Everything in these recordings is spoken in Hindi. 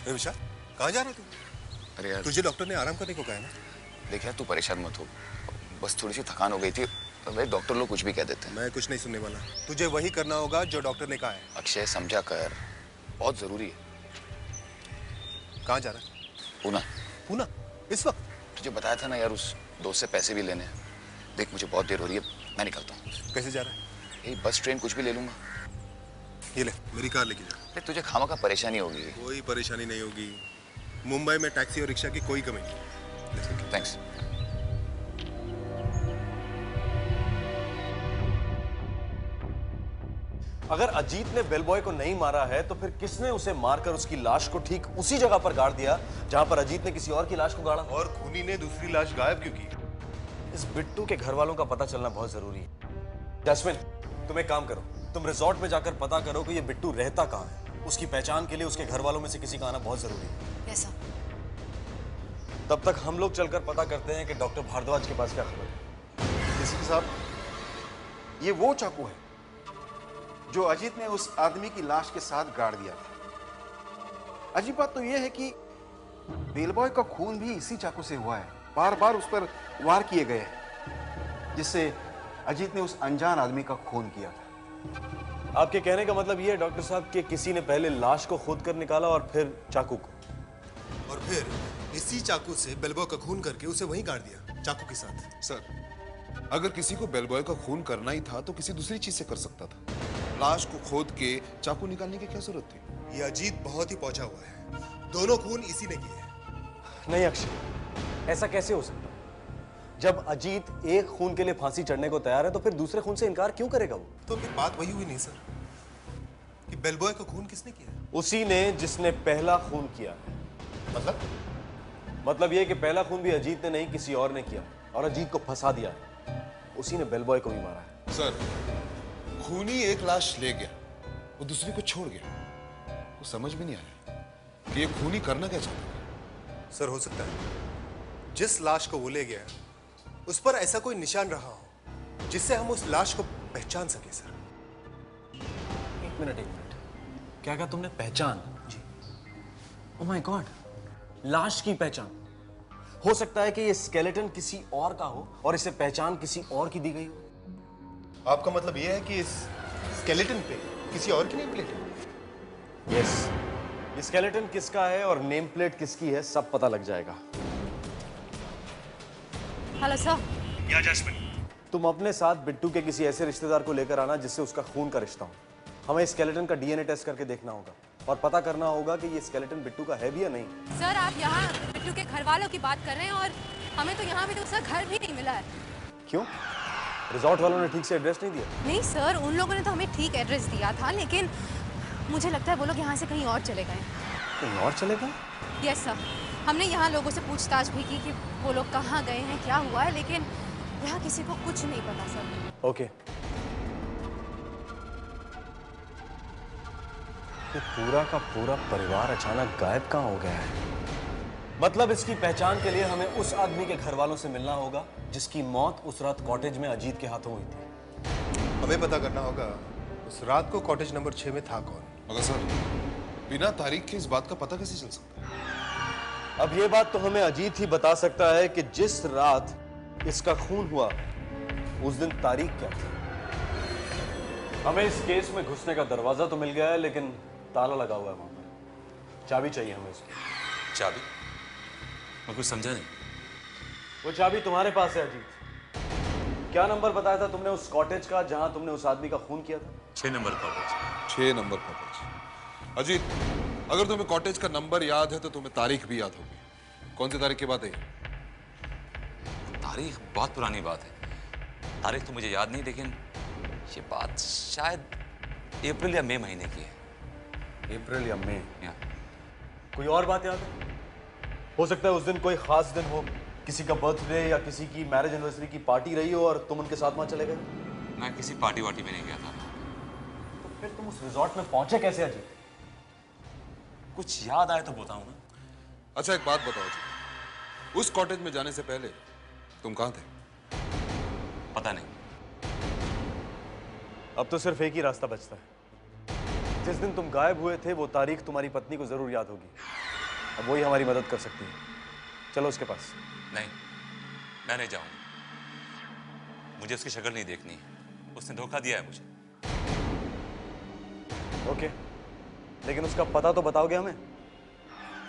ए विशाल, कहाँ जा रहे तू? अरे यार तुझे डॉक्टर ने आराम करने को कहा है ना? देख यार, तू परेशान मत हो, बस थोड़ी सी थकान हो गई थी। भाई डॉक्टर लोग कुछ भी कह देते हैं। मैं कुछ नहीं सुनने वाला। तुझे वही करना होगा जो डॉक्टर ने कहा है। अक्षय समझा कर, बहुत जरूरी है। कहाँ जा रहा है? पूना। पूना? इस वक्त? तुझे बताया था ना यार, उस दोस्त से पैसे भी लेने हैं। देख मुझे बहुत देर हो रही है, मैं निकलता हूँ। कैसे जा रहा है? यही बस ट्रेन कुछ भी ले लूंगा। ये ले, मेरी कार लेके जा। अरे तुझे खामा का परेशानी होगी। कोई परेशानी नहीं होगी। मुंबई में टैक्सी और रिक्शा की कोई कमी नहीं। थैंक्स। अगर अजीत ने बेलबॉय को नहीं मारा है तो फिर किसने उसे मारकर उसकी लाश को ठीक उसी जगह पर गाड़ दिया जहां पर अजीत ने किसी और की लाश को गाड़ा? और खूनी ने दूसरी लाश गायब क्यों की? इस बिट्टू के घर वालों का पता चलना बहुत जरूरी है। जैस्मिन, तुम एक काम करो, तुम रिजॉर्ट में जाकर पता करो कि ये बिट्टू रहता कहाँ है। उसकी पहचान के लिए उसके घर वालों में से किसी का आना बहुत जरूरी है। ऐसा? तब तक हम लोग चलकर पता करते हैं कि डॉक्टर भारद्वाज के पास क्या खबर है। डीसीपी साहब, ये वो चाकू है जो अजीत ने उस आदमी की लाश के साथ गाड़ दिया था। अजीब बात तो यह है कि बेलबॉय का खून भी इसी चाकू से हुआ है। बार बार उस पर वार किए गए हैं, जिससे अजीत ने उस अनजान आदमी का खून किया था। आपके कहने का मतलब यह है डॉक्टर साहब कि किसी ने पहले लाश को खोद कर निकाला और फिर चाकू को, और फिर इसी चाकू से बेलबॉय का खून करके उसे वहीं गाड़ दिया, चाकू के साथ। सर, अगर किसी को बेलबॉय का खून करना ही था तो किसी दूसरी चीज से कर सकता था। लाश को खोद के चाकू निकालने की क्या जरूरत थी? ये अजीत बहुत ही पहुंचा हुआ है। दोनों खून इसी ने किए हैं। नहीं अक्षय, ऐसा कैसे हो सकता? जब अजीत एक खून के लिए फांसी चढ़ने को तैयार है तो फिर दूसरे खून से इनकार क्यों करेगा वो? तो अभी बात वही हुई नहीं सर कि बेलबॉय का खून किसने किया? उसी ने जिसने पहला खून किया है। मतलब ये कि पहला खून भी अजीत ने नहीं किसी और ने किया और अजीत को फंसा दिया है। उसी ने बेलबॉय को भी मारा है। सर, खूनी एक लाश ले गया, वो दूसरी को छोड़ गया। वो समझ में नहीं आया कि ये खूनी करना क्या चाहता है। सर, हो सकता है जिस लाश को वो ले गया उस पर ऐसा कोई निशान रहा हो जिससे हम उस लाश को पहचान सके। सर एक मिनट, क्या कहा तुमने? पहचान? जी। ओह माय गॉड, लाश की पहचान। हो सकता है कि ये स्केलेटन किसी और का हो और इसे पहचान किसी और की दी गई हो। आपका मतलब यह है कि इस स्केलेटन पे किसी और की नेम प्लेट है? यस, ये स्केलेटन किसका है और नेम प्लेट किसकी है सब पता लग जाएगा। Hello sir. या जैस्मिन, तुम अपने साथ बिट्टू के किसी ऐसे रिश्तेदार को लेकर आना जिससे उसका खून का रिश्ता हो। हमें स्केलेटन का डीएनए टेस्ट करके देखना होगा और पता करना होगा कि ये स्केलेटन बिट्टू का है भी या नहीं। सर, आप यहाँ बिट्टू के घर वालों की बात कर रहे हैं और हमें तो यहाँ भी तो उसका घर भी नहीं मिला है। क्यों? रिजॉर्ट वालों ने ठीक से एड्रेस नहीं दिया? नहीं सर, उन लोगों ने तो हमें ठीक एड्रेस दिया था, लेकिन मुझे लगता है वो लोग यहाँ से कहीं और चले गए। कहीं और चले गए? यस सर, हमने यहाँ लोगों से पूछताछ भी की कि वो लोग कहाँ गए हैं, क्या हुआ है, लेकिन यहाँ किसी को कुछ नहीं पता सर। ओके। ये पूरा का पूरा परिवार अचानक गायब कहाँ हो गया है? मतलब इसकी पहचान के लिए हमें उस आदमी के घर वालों से मिलना होगा जिसकी मौत उस रात कॉटेज में अजीत के हाथों हुई थी। हमें पता करना होगा उस रात को कॉटेज नंबर 6 में था कौन। मगर सर, बिना तारीख के इस बात का पता कैसे चल सकता है? अब ये बात तो हमें अजीत ही बता सकता है कि जिस रात इसका खून हुआ उस दिन तारीख क्या थी। हमें इस केस में घुसने का दरवाजा तो मिल गया है, लेकिन ताला लगा हुआ है वहां पर। चाबी चाहिए हमें उसकी। चाबी? मैं कुछ समझा नहीं। वो चाबी तुम्हारे पास है अजीत। क्या नंबर बताया था तुमने उस कॉटेज का जहां तुमने उस आदमी का खून किया था? 6 number cottage. 6 number cottage. Ajit, अगर तुम्हें कॉटेज का नंबर याद है तो तुम्हें तारीख भी याद होगी। कौन सी तारीख की बात है? तारीख बहुत पुरानी बात है। तारीख तो मुझे याद नहीं, लेकिन ये बात शायद अप्रैल या मई महीने की है। अप्रैल या मई? या। कोई और बात याद है? हो सकता है उस दिन कोई खास दिन हो, किसी का बर्थडे या किसी की मैरिज एनिवर्सरी की पार्टी रही हो और तुम उनके साथ वहां चले गए। मैं किसी पार्टी वार्टी में नहीं गया था। तो फिर तुम उस रिजॉर्ट में पहुंचे कैसे अजीत? कुछ याद आए तो बताऊं ना। अच्छा एक बात बताओ जी, उस कॉटेज में जाने से पहले तुम कहां थे? पता नहीं। अब तो सिर्फ एक ही रास्ता बचता है। जिस दिन तुम गायब हुए थे वो तारीख तुम्हारी पत्नी को जरूर याद होगी। अब वही हमारी मदद कर सकती है। चलो उसके पास। नहीं, मैं नहीं जाऊंगा। मुझे उसकी शक्ल नहीं देखनी है। उसने धोखा दिया है मुझे। ओके, लेकिन उसका पता तो बताओगे हमें?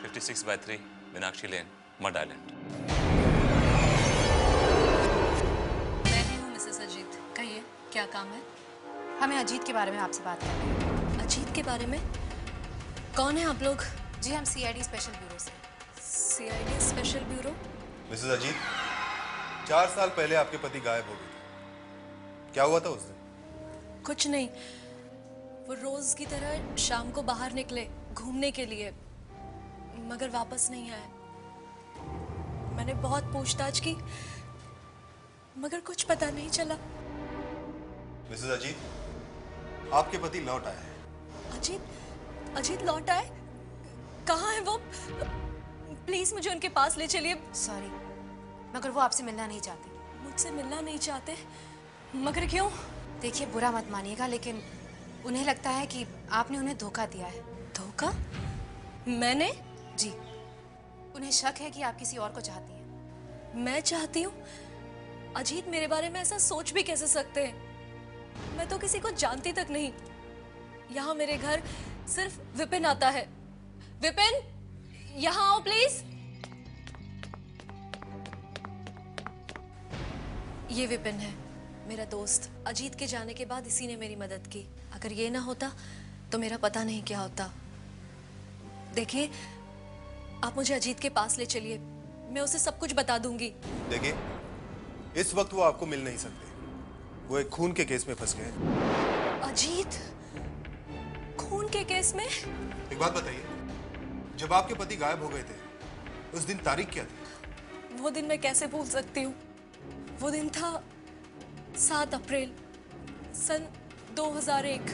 56/3 मीनाक्षी लेन, मड आइलैंड। मैं ही हूँ मिसेस अजीत। कहिए, क्या काम है? हमें अजीत के बारे में आपसे बात करनी है। अजीत के बारे में? कौन है आप लोग? जी, हम सीआईडी स्पेशल ब्यूरो से। CID special bureau? Mrs Ajit, 4 साल पहले आपके पति गायब हो गए थे। क्या हुआ था उस दिन? कुछ नहीं, वो रोज की तरह शाम को बाहर निकले घूमने के लिए, मगर वापस नहीं आए। मैंने बहुत पूछताछ की, मगर कुछ पता नहीं चला। मिसेस अजीत, आपके पति लौट आए हैं। अजीत लौट आए? कहाँ है वो? प्लीज मुझे उनके पास ले चलिए। सॉरी, मगर वो आपसे मिलना नहीं चाहते। मुझसे मिलना नहीं चाहते? मगर क्यों? देखिए, बुरा मत मानिएगा, लेकिन उन्हें लगता है कि आपने उन्हें धोखा दिया है। धोखा? मैंने? जी, उन्हें शक है कि आप किसी और को चाहती हैं। मैं चाहती हूँ? अजीत मेरे बारे में ऐसा सोच भी कैसे सकते हैं? मैं तो किसी को जानती तक नहीं। यहाँ मेरे घर सिर्फ विपिन आता है। विपिन, यहाँ आओ प्लीज। ये विपिन है, मेरा दोस्त। अजीत के जाने के बाद इसी ने मेरी मदद की। अगर ये ना होता तो मेरा पता नहीं क्या होता। देखिए, आप मुझे अजीत के पास ले चलिए, मैं उसे सब कुछ बता दूंगी। देखिए, इस वक्त वो आपको मिल नहीं सकते। वो एक खून के केस में फंस गए हैं। अजीत खून के केस में? एक बात बताइए, जब आपके पति गायब हो गए थे, उस दिन तारीख क्या थी? वो दिन मैं कैसे भूल सकती हूँ? वो दिन था 7 अप्रैल सन 2001।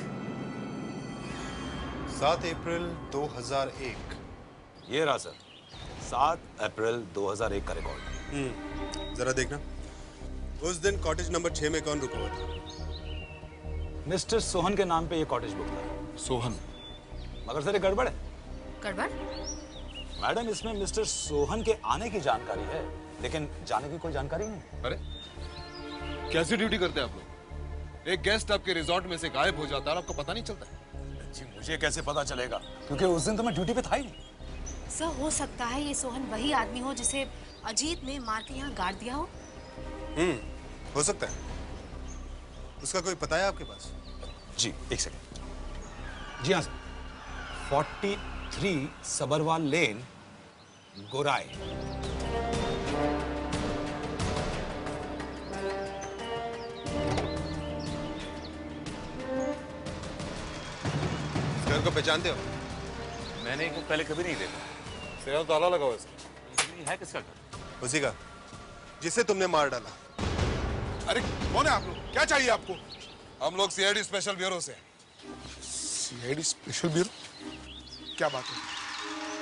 7 अप्रैल 2001। ये रहा सर, 7 अप्रैल 2001 का रिकॉर्ड। जरा देखना, उस दिन कॉटेज नंबर 6 में कौन रुका हुआ था? मिस्टर सोहन के नाम पे ये कॉटेज बुक था। सोहन? मगर सर ये गड़बड़ है। गड़बड़? मैडम, इसमें मिस्टर सोहन के आने की जानकारी है, लेकिन जाने की कोई जानकारी नहीं। अरे कैसी ड्यूटी करते हैं आप लोग? एक गेस्ट आपके रिजॉर्ट में से गायब हो जाता है और आपको पता नहीं चलता? जी, मुझे कैसे पता चलेगा, क्योंकि उस दिन तो मैं ड्यूटी पे था ही नहीं। सर, हो सकता है ये सोहन वही आदमी हो जिसे अजीत ने मार के यहाँ गाड़ दिया हो। हो सकता है। उसका कोई पता है आपके पास? जी, एक सेकंड। जी हाँ सर, 43 सबरवाल लेन, गोराई। घर को पहचानते हो? मैंने इनको पहले कभी नहीं देखा। सेल ताला लगा हुआ है सर। ये है किसका घर? उसी का, जिसे तुमने मार डाला। अरे कौन है आप लोग? क्या चाहिए आपको? हम लोग सीआईडी स्पेशल ब्यूरो से। CID special bureau? क्या बात है?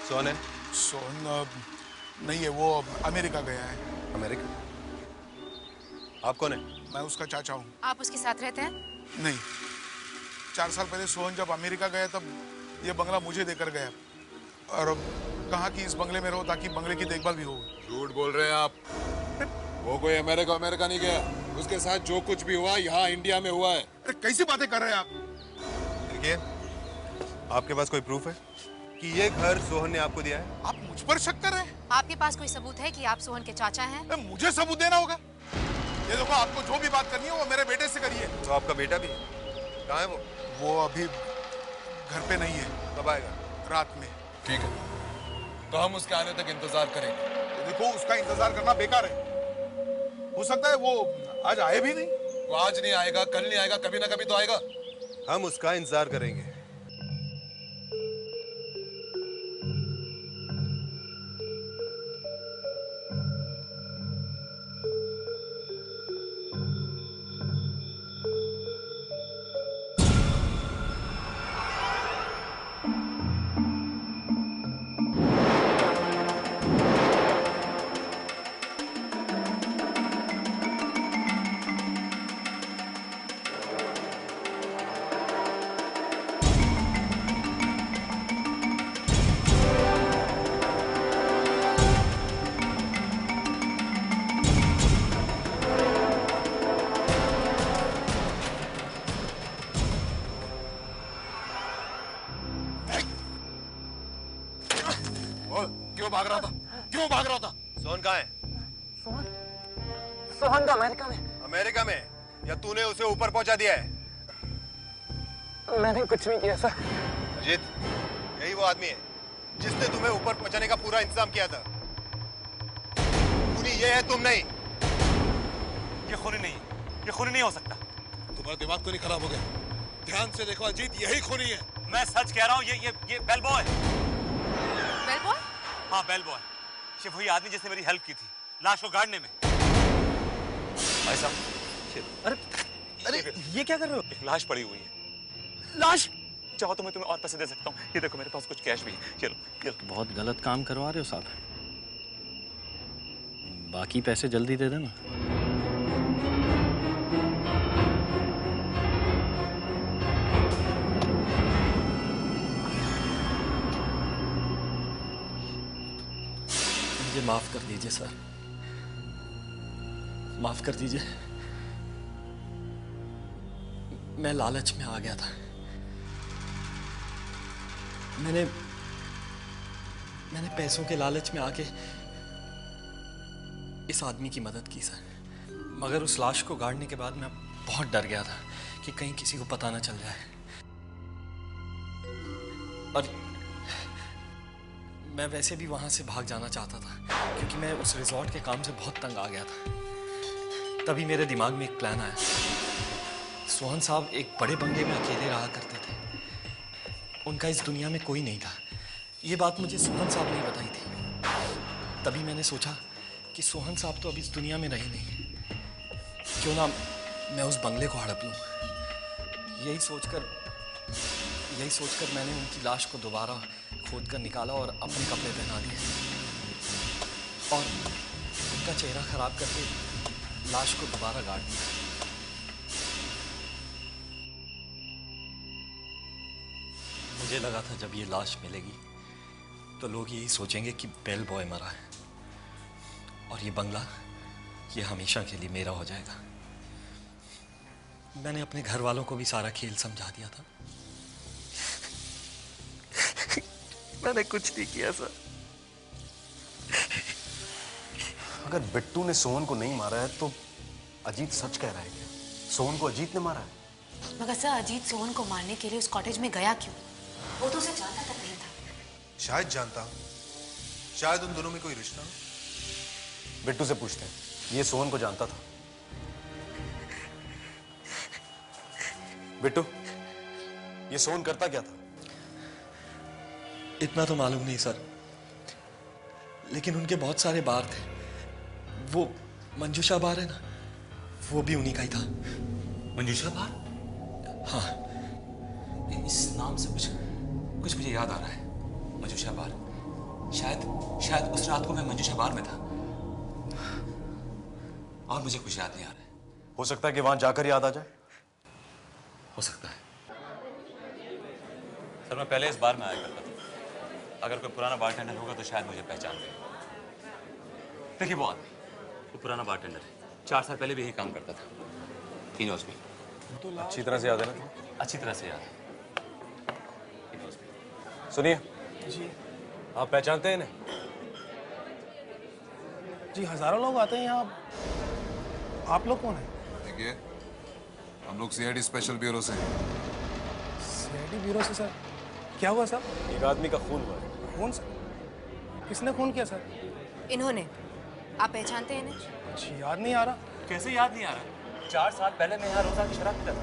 सोहन है? सोहन नहीं है, वो अमेरिका गया है। अमेरिका? आप कौन है? मैं उसका चाचा हूँ। आप उसके साथ रहते हैं? नहीं, 4 साल पहले सोहन जब अमेरिका गया तब ये बंगला मुझे देकर गया, और अब कहा कि इस बंगले में रहो ताकि बंगले की देखभाल भी हो। झूठ बोल रहे हैं आप। वो कोई अमेरिका नहीं गया। उसके साथ जो कुछ भी हुआ यहाँ इंडिया में हुआ है। अरे कैसी बातें कर रहे हैं आप? देखिए, आपके पास कोई प्रूफ है कि ये घर सोहन ने आपको दिया है? आप मुझ पर शक कर रहे हैं? आपके पास कोई सबूत है कि आप सोहन के चाचा हैं? मुझे सबूत देना होगा? ये देखो, आपको जो भी बात करनी है वो मेरे बेटे से करिए। तो आपका बेटा भी कहाँ है? वो अभी घर पे नहीं है। कब आएगा? रात में। ठीक है, तो हम उसके आने तक इंतजार करेंगे। देखो, उसका इंतजार करना बेकार है। हो सकता है वो आज आए भी नहीं। वो आज नहीं आएगा, कल नहीं आएगा, कभी ना कभी तो आएगा। हम उसका इंतजार करेंगे। क्यों भाग रहा था? क्यों भाग रहा था? सोहन कहाँ है? सोहन तो अमेरिका में। अमेरिका में? या तूने उसे ऊपर पहुंचा दिया है? मैंने कुछ नहीं किया सर। अजीत, यही वो आदमी है जिसने तुम्हें ऊपर पहुंचाने का पूरा इंतजाम किया था। खूनी ये है, तुम नहीं। ये खूनी नहीं है, ये खूनी नहीं हो सकता। तुम्हारा दिमाग तो नहीं खराब हो गया? ध्यान से देखो अजीत, यही खूनी है। मैं सच कह रहा हूँ, ये बेल बॉय। Bell boy? हाँ, बेल बॉय। ये वही आदमी जिसने मेरी हेल्प की थी लाश को गाड़ने में। भाई साहब, अरे ये क्या कर रहे हो? एक लाश पड़ी हुई है। लाश? चाहो तो मैं तुम्हें और पैसे दे सकता हूँ। ये देखो, मेरे पास कुछ कैश भी है। चलो चलो। बहुत गलत काम करवा रहे हो साहब। बाकी पैसे जल्दी दे देना। मुझे माफ कर दीजिए सर, माफ कर दीजिए। मैं लालच में आ गया था। मैंने पैसों के लालच में आके इस आदमी की मदद की सर। मगर उस लाश को गाड़ने के बाद मैं बहुत डर गया था कि कहीं किसी को पता ना चल जाए। और मैं वैसे भी वहां से भाग जाना चाहता था क्योंकि मैं उस रिजॉर्ट के काम से बहुत तंग आ गया था। तभी मेरे दिमाग में एक प्लान आया। सोहन साहब एक बड़े बंगले में अकेले रहा करते थे। उनका इस दुनिया में कोई नहीं था। ये बात मुझे सोहन साहब ने बताई थी। तभी मैंने सोचा कि सोहन साहब तो अब इस दुनिया में रहे नहीं, क्यों ना मैं उस बंगले को हड़प लूं। यही सोचकर मैंने उनकी लाश को दोबारा खोद कर निकाला और अपने कपड़े पहना दिए और उनका चेहरा खराब करके लाश को दोबारा गाड़ दिया। मुझे लगा था जब ये लाश मिलेगी तो लोग यही सोचेंगे कि बेल बॉय मरा है और ये बंगला ये हमेशा के लिए मेरा हो जाएगा। मैंने अपने घर वालों को भी सारा खेल समझा दिया था। मैंने कुछ नहीं किया सर। अगर बिट्टू ने सोहन को नहीं मारा है तो अजीत सच कह रहा है क्या? सोहन को अजीत ने मारा है? मगर सर, अजीत सोहन को मारने के लिए उस कॉटेज में गया क्यों? वो तो उसे जानता तक नहीं था। शायद जानता, शायद उन दोनों में कोई रिश्ता। बिट्टू से पूछते हैं, ये सोहन को जानता था? बिट्टू, ये सोहन करता क्या था? इतना तो मालूम नहीं सर, लेकिन उनके बहुत सारे बार थे। वो मंजूषा बार है ना, वो भी उन्हीं का ही था। मंजूषा बार? हाँ। इस नाम से कुछ मुझे याद आ रहा है। मंजूषा बार, शायद उस रात को मैं मंजूषा बार में था और मुझे कुछ याद नहीं आ रहा है। हो सकता है कि वहां जाकर याद आ जाए। हो सकता है सर। मैं पहले इस बार में आया करता था। अगर कोई पुराना बारटेंडर होगा तो शायद मुझे पहचान ले। देखिए, वो आदमी, वो पुराना बारटेंडर है। 4 साल पहले भी यही काम करता था। He knows me। अच्छी तरह से याद है ना? अच्छी तरह से याद है। सुनिए जी। आप पहचानते हैं इन्हें? जी, हजारों लोग आते हैं यहाँ। आप लोग कौन हैं? देखिए, हम लोग सीआईडी स्पेशल ब्यूरो से हैं। सीआईडी ब्यूरो से सर? क्या हुआ सर? एक आदमी का खून हुआ है। खून सर? किसने खून किया सर? इन्होंने। आप पहचानते हैं इन्हें? जी, याद नहीं आ रहा। कैसे याद नहीं आ रहा? 4 साल पहले मैं यहाँ रोज आके शराब पीता था।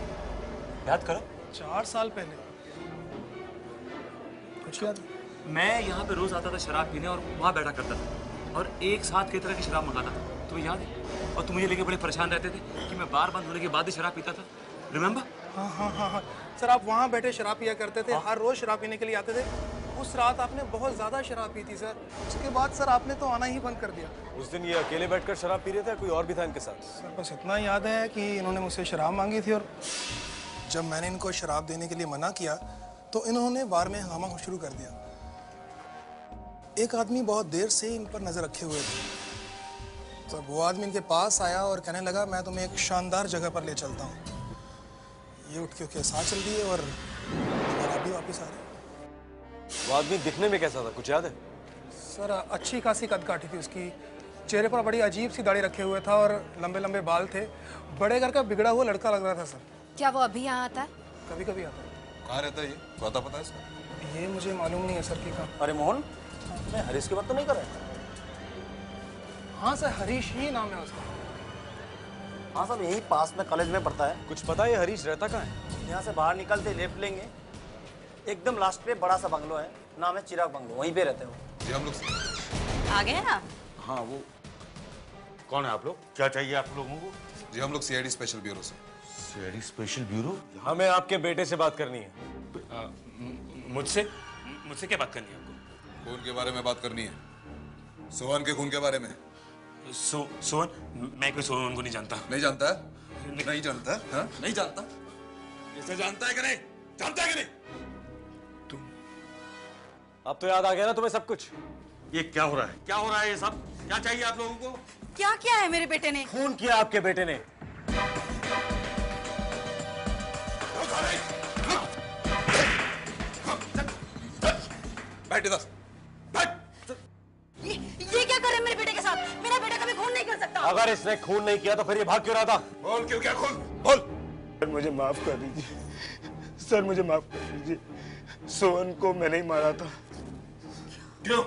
याद करो। 4 साल पहले? कुछ याद? मैं यहाँ पे रोज आता था शराब पीने और वहाँ बैठा करता था और एक साथ कई तरह की शराब मंगाता था। तुम्हें याद है? और तुम मुझे लेके बड़े परेशान रहते थे कि मैं बार बंद होने के बाद ही शराब पीता था। रिमेंबर? हाँ हाँ हाँ हाँ सर, आप वहाँ बैठे शराब पिया करते थे। हर रोज शराब पीने के लिए आते थे। उस रात आपने बहुत ज्यादा शराब पी थी सर। उसके बाद सर आपने तो आना ही बंद कर दिया। उस दिन ये अकेले बैठकर शराब पी रहे थे, कोई और भी था इनके साथ? सर बस इतना याद है कि इन्होंने मुझसे शराब मांगी थी और जब मैंने इनको शराब देने के लिए मना किया तो इन्होंने बार में हंगामा शुरू कर दिया। एक आदमी बहुत देर से इन पर नजर रखे हुए थे। तब वो आदमी इनके पास आया और कहने लगा, मैं तुम्हें एक शानदार जगह पर ले चलता हूँ। ये उठ के साथ चल दिए और आप भी वापिस आ रहे। वो आदमी दिखने में कैसा था, कुछ याद है? सर अच्छी खासी कद काठी थी उसकी, चेहरे पर बड़ी अजीब सी दाढ़ी रखे हुए था और लंबे लंबे बाल थे। बड़े घर का बिगड़ा हुआ लड़का लग रहा था सर। क्या वो अभी यहाँ आता है? कभी कभी आता है। कहाँ रहता है ये? पता पता है इसका? ये मुझे मालूम नहीं है सर कि कहाँ। अरे मोहन, मैं हरीश की बात तो नहीं कर रहा? हाँ सर, हरीश ही नाम है उसका। हाँ सर, यही पास में कॉलेज में पढ़ता है। कुछ पता है हरीश रहता कहाँ है? यहाँ से बाहर निकलते लेफ्ट लेंगे, एकदम लास्ट पे बड़ा सा बंगलो है, नाम है चिराग बंगलो, वहीं पे रहते हो। जी हम लोग आ गए आप? हाँ वो कौन है आप लोग? क्या चाहिए आप लोगों को? जी हम लोग सीआईडी स्पेशल ब्यूरो से। CID special bureau? हमें आपके बेटे से बात करनी है। मुझसे क्या बात करनी है आपको? खून के बारे में बात करनी है। सोहन के खून के बारे में। सोहन? मैं कोई सोहन को नहीं जानता। नहीं जानता? नहीं जानता? हाँ? नहीं जानता? इसे जानता है कि नहीं? जानता है कि नहीं? अब तो याद आ गया ना तुम्हें सब कुछ? ये क्या हो रहा है? क्या हो रहा है ये सब? क्या चाहिए आप लोगों को? क्या किया है मेरे बेटे ने? खून किया आपके बेटे ने। बैठ इधर। ये क्या कर रहे हैं मेरे बेटे के साथ? मेरा बेटा कभी खून नहीं कर सकता। अगर इसने खून नहीं किया तो फिर ये भाग क्यों रहा था? बोल क्यों क्या खून? बोल। सर मुझे माफ कर दीजिए। सर मुझे माफ कर दीजिए। सोहन को मैंने ही मारा था। क्यों?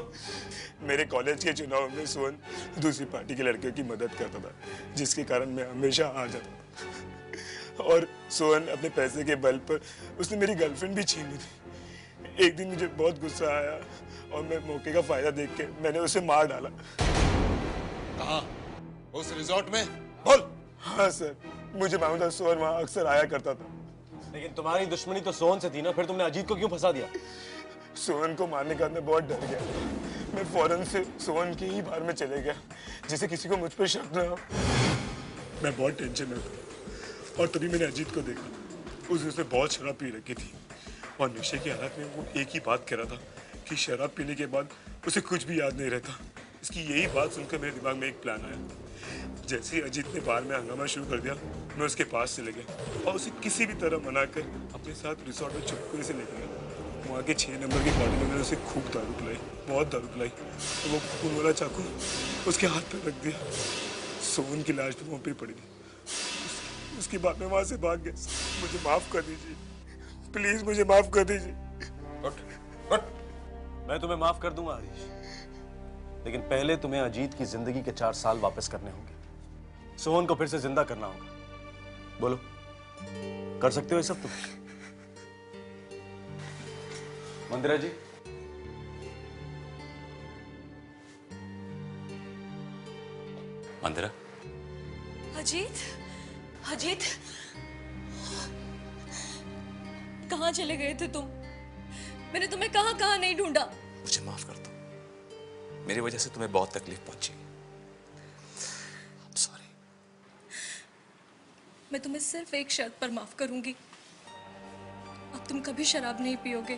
मेरे कॉलेज के चुनाव में सोहन दूसरी पार्टी के लड़कियों की मदद करता था, जिसके कारण मैं हमेशा आ जाता। और सोहन अपने पैसे के बल पर उसने मेरी गर्लफ्रेंड भी छीनी थी। एक दिन मुझे बहुत गुस्सा आया और मैं मौके का फायदा देख के मैंने उसे मार डाला। कहाँ? उस रिजॉर्ट में? बोल। हाँ सर, मुझे मालूम था सोहन वहाँ अक्सर आया करता था। लेकिन तुम्हारी दुश्मनी तो सोहन से थी ना, फिर तुमने अजीत को क्यों फंसा दिया? सोहन को मारने के बाद मैं बहुत डर गया। मैं फौरन से सोहन के ही बार में चले गया, जिससे किसी को मुझ पर शक न हो। मैं बहुत टेंशन में था और तभी मैंने अजीत को देखा। उसने बहुत शराब पी रखी थी और नशे की हालत में वो एक ही बात कह रहा था कि शराब पीने के बाद उसे कुछ भी याद नहीं रहता। इसकी यही बात सुनकर मेरे दिमाग में एक प्लान आया। जैसे ही अजीत ने बार में हंगामा शुरू कर दिया, मैं उसके पास चले गया और उसे किसी भी तरह मनाकर अपने साथ रिसोर्ट में चुपके से ले गया। वहाँ के 6 नंबर के क्वार्टर में मैंने उसे खूब दारू पिलाई, बहुत दारू पिलाई। तो वो खून वाला चाकू उसके हाथ पर रख दिया। सोहन की लाश तो वहाँ पे पड़ी थी। उसके बाद मैं वहाँ से भाग गया। मुझे माफ कर दीजिए, प्लीज मुझे माफ कर दीजिए। मैं तुम्हें माफ कर दूंगा हरीश, लेकिन पहले तुम्हें अजीत की जिंदगी के 4 साल वापस करने होंगे। सोहन को फिर से जिंदा करना होगा। बोलो, कर सकते हो ये सब तुम? मंदिरा जी, मंदिरा। अजीत, अजीत, कहाँ चले गए थे तुम? मैंने तुम्हें कहाँ कहाँ नहीं ढूंढा। मुझे माफ कर दो, मेरी वजह से तुम्हें बहुत तकलीफ पहुंची। सॉरी। मैं तुम्हें सिर्फ एक शर्त पर माफ करूंगी। अब तुम कभी शराब नहीं पियोगे।